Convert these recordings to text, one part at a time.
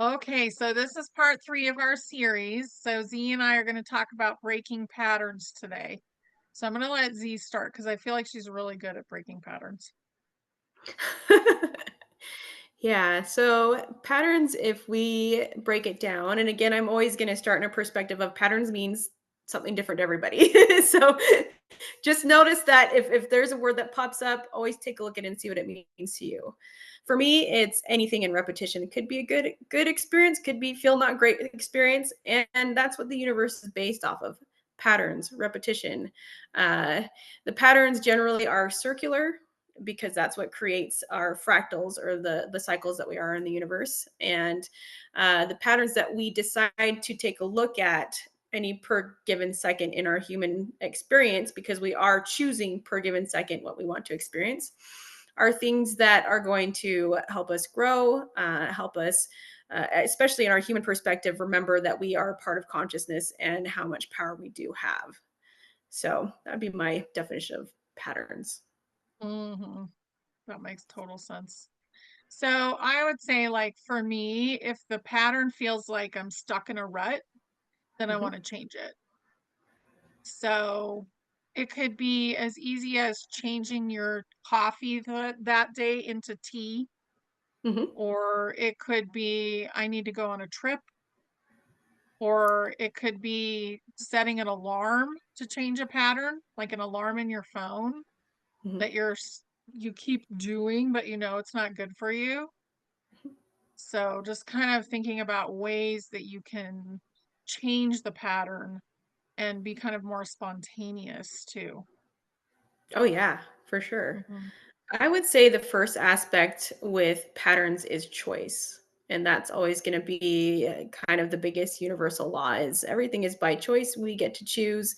Okay, so this is part 3 of our series. So Z and I are going to talk about breaking patterns today. So I'm going to let Z start because I feel like she's really good at breaking patterns. Yeah, so patterns, if we break it down, and again, I'm always going to start in a perspective of patterns means something different to everybody. So just notice that if there's a word that pops up, always take a look at it and see what it means to you. For me, it's anything in repetition. It could be a good experience, could be feel not great experience, and that's what the universe is based off of. Patterns, repetition. Uh, the patterns generally are circular because that's what creates our fractals or the cycles that we are in the universe. And the patterns that we decide to take a look at any per given second in our human experience, because we are choosing per given second what we want to experience, are things that are going to help us grow, help us, especially in our human perspective, remember that we are part of consciousness and how much power we do have. So that'd be my definition of patterns. Hmm. That makes total sense. So I would say, like, for me, if the pattern feels like I'm stuck in a rut, then I want Hmm. to change it. So it could be as easy as changing your coffee that day into tea, Hmm. or it could be I need to go on a trip. Or it could be setting an alarm to change a pattern, like an alarm in your phone Hmm. that you keep doing, but you know it's not good for you. So just kind of thinking about ways that you can change the pattern and be kind of more spontaneous too. Oh, yeah, for sure. Mhm. I would say the first aspect with patterns is choice. And that's always going to be kind of the biggest universal law is everything is by choice. We get to choose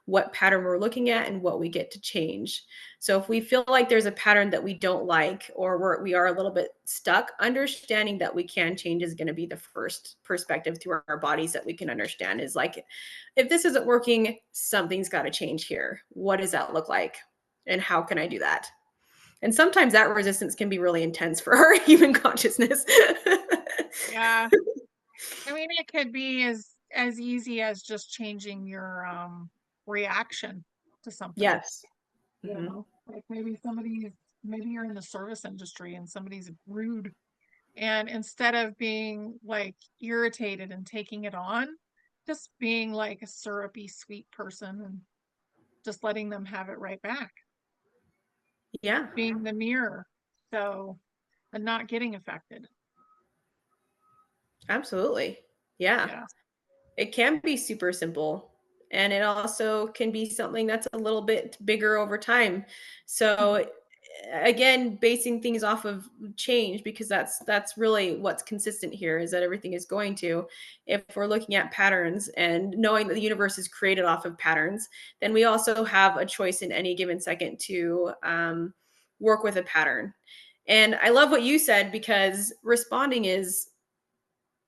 what pattern we're looking at and what we get to change. So if we feel like there's a pattern that we don't like or we are a little bit stuck, understanding that we can change is going to be the first perspective through our bodies that we can understand is like, if this isn't working, something's got to change here. What does that look like? And how can I do that? And sometimes that resistance can be really intense for our human consciousness. Yeah. I mean, it could be as easy as just changing your reaction to something. Yes. You Hmm. know, like maybe you're in the service industry and somebody's rude. And instead of being like irritated and taking it on, just being like a syrupy, sweet person and just letting them have it right back, Yeah, being the mirror. So, and not getting affected. absolutely. Yeah. Yeah. It can be super simple, and it also can be something that's a little bit bigger over time. Mhm. So again, basing things off of change because that's really what's consistent here is that everything is going to, if we're looking at patterns and knowing that the universe is created off of patterns, then we also have a choice in any given second to work with a pattern. And I love what you said because responding is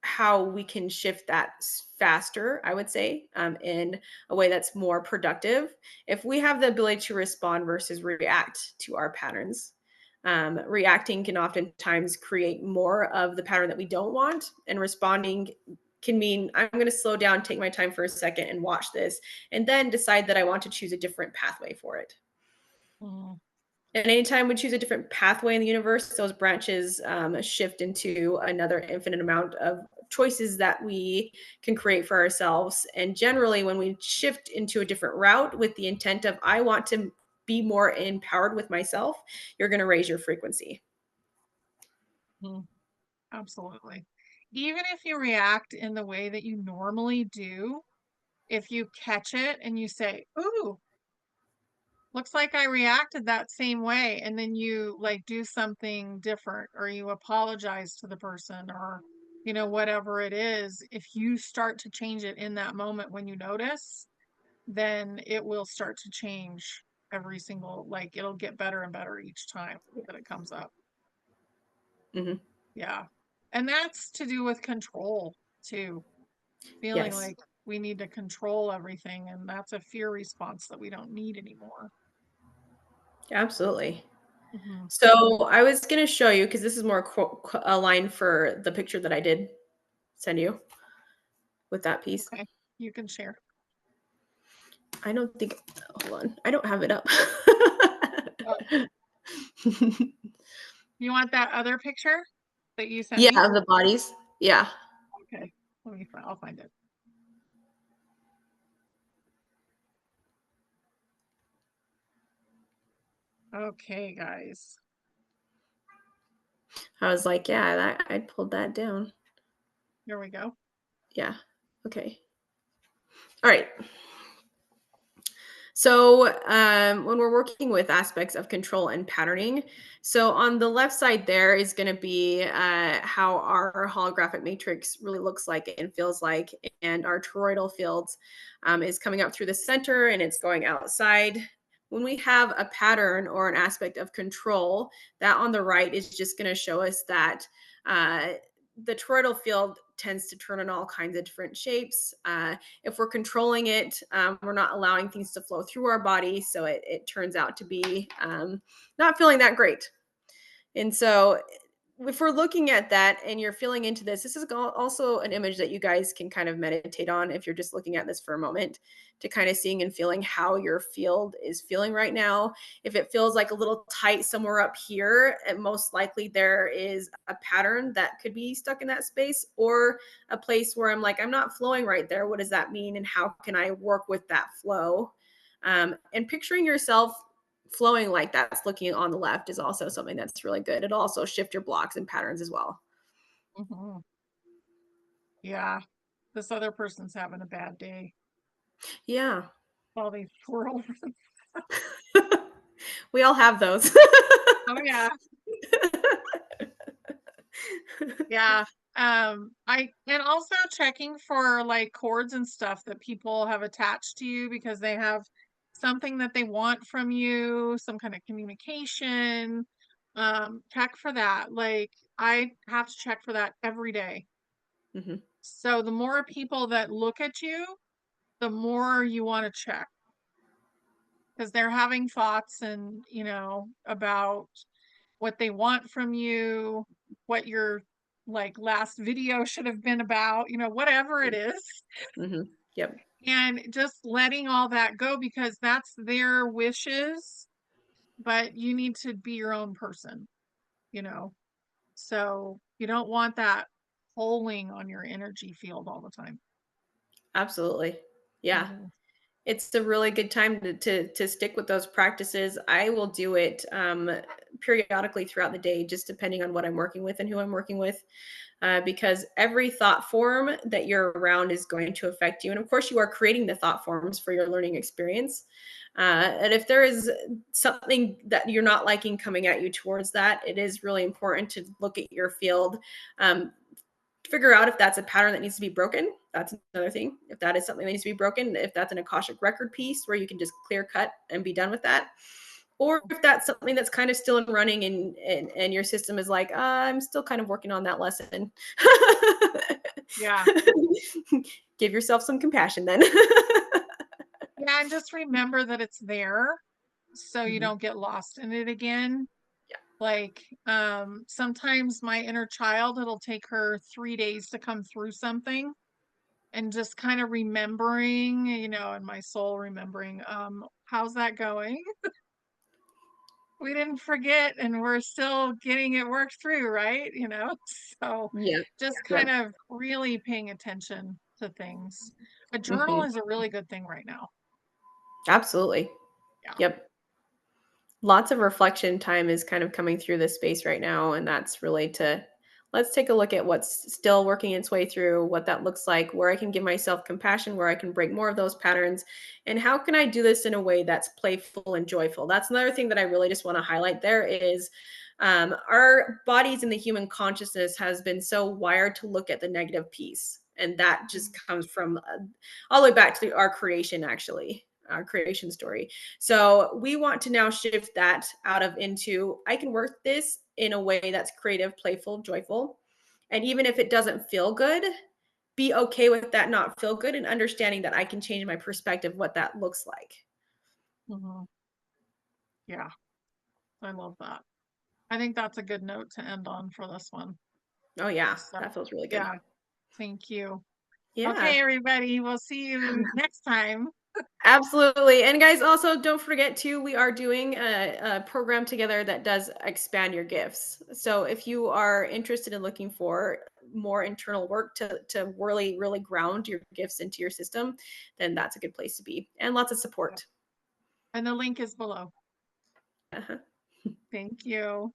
how we can shift that faster, I would say, in a way that's more productive. If we have the ability to respond versus react to our patterns, reacting can oftentimes create more of the pattern that we don't want, and responding can mean I'm going to slow down, take my time for a second, and watch this, and then decide that I want to choose a different pathway for it. Mhm. And anytime we choose a different pathway in the universe, those branches shift into another infinite amount of choices that we can create for ourselves. And generally, when we shift into a different route with the intent of, I want to be more empowered with myself, you're going to raise your frequency. Mhm. Absolutely. Even if you react in the way that you normally do, if you catch it and you say, "Ooh, looks like I reacted that same way," and then you like do something different or you apologize to the person or whatever it is, if you start to change it in that moment when you notice, then it will start to change every single like it'll get better and better each time that it comes up. Hmm. Yeah. And that's to do with control too. Feeling Yes, like we need to control everything, and that's a fear response that we don't need anymore. absolutely. Mhm. So I was going to show you because this is more aligned for the picture that I did. send you with that piece. Okay, you can share. I don't think hold on. I don't have it up. Oh, you want that other picture that you sent Yeah, me? the bodies. Yeah. Okay, let me find. I'll find it. Okay, guys. I was like, yeah, that I pulled that down. Here we go. Yeah. Okay. All right. So, when we're working with aspects of control and patterning, so on the left side there is going to be how our holographic matrix really looks like and feels like, and our toroidal fields is coming up through the center and it's going outside. When we have a pattern or an aspect of control, that on the right is just going to show us that uh, the toroidal field tends to turn in all kinds of different shapes. If we're controlling it, we're not allowing things to flow through our body. So it turns out to be not feeling that great. And so if we're looking at that and you're feeling into this, this is also an image that you guys can kind of meditate on if you're just looking at this for a moment to kind of seeing and feeling how your field is feeling right now. If it feels like a little tight somewhere up here, and most likely there is a pattern that could be stuck in that space, or a place where I'm like, I'm not flowing right there. What does that mean? And how can I work with that flow? And picturing yourself flowing like that's looking on the left is also something that's really good. It'll also shift your blocks and patterns as well. Hmm. Yeah, this other person's having a bad day. Yeah. All these swirls. We all have those. Oh yeah, yeah. I and also checking for like cords and stuff that people have attached to you because they have something that they want from you, some kind of communication. Check for that. Like I have to check for that every day. Mhm, So the more people that look at you, the more you want to check because they're having thoughts and, about what they want from you, what your like last video should have been about, whatever it is. mhm. Yep, And just letting all that go because that's their wishes, but you need to be your own person, you know. So you don't want that pulling on your energy field all the time. absolutely. Yeah. Hmm. It's a really good time to stick with those practices. I will do it periodically throughout the day, just depending on what I'm working with and who I'm working with. Because every thought form that you're around is going to affect you. And of course, you are creating the thought forms for your learning experience. And if there is something that you're not liking coming at you towards that, it is really important to look at your field. Figure out if that's a pattern that needs to be broken. That's another thing. If that is something that needs to be broken, if that's an Akashic record piece where you can just clear cut and be done with that, or if that's something that's kind of still in running and your system is like, I'm still kind of working on that lesson. Yeah. Give yourself some compassion then. Yeah. And just remember that it's there so you Mhm. don't get lost in it again. Yeah. Like, sometimes my inner child, it'll take her 3 days to come through something and just kind of remembering, and my soul remembering, how's that going? We didn't forget and we're still getting it worked through, right? So Yeah. just kind Yep. of really paying attention to things. A journal Hmm. is a really good thing right now. Absolutely. Yeah. Yep. Lots of reflection time is kind of coming through this space right now, and that's really to let's take a look at what's still working its way through, what that looks like, where I can give myself compassion, where I can break more of those patterns, and how can I do this in a way that's playful and joyful. That's another thing that I really just want to highlight there is our bodies and the human consciousness has been so wired to look at the negative piece, and that just comes from all the way back to our creation, actually, our creation story. So we want to now shift that out of into I can work this in a way that's creative, playful, joyful. And even if it doesn't feel good, be okay with that not feel good and understanding that I can change my perspective what that looks like. Hmm. Yeah. I love that. I think that's a good note to end on for this one. Oh yeah, So, that feels really good. yeah. Thank you. Yeah. Okay, everybody, we'll see you next time. Absolutely. And guys, also don't forget too, we are doing a program together that does expand your gifts. So if you are interested in looking for more internal work to really, really ground your gifts into your system, then that's a good place to be. And lots of Yep. support. And the link is below. Uh-huh. Thank you.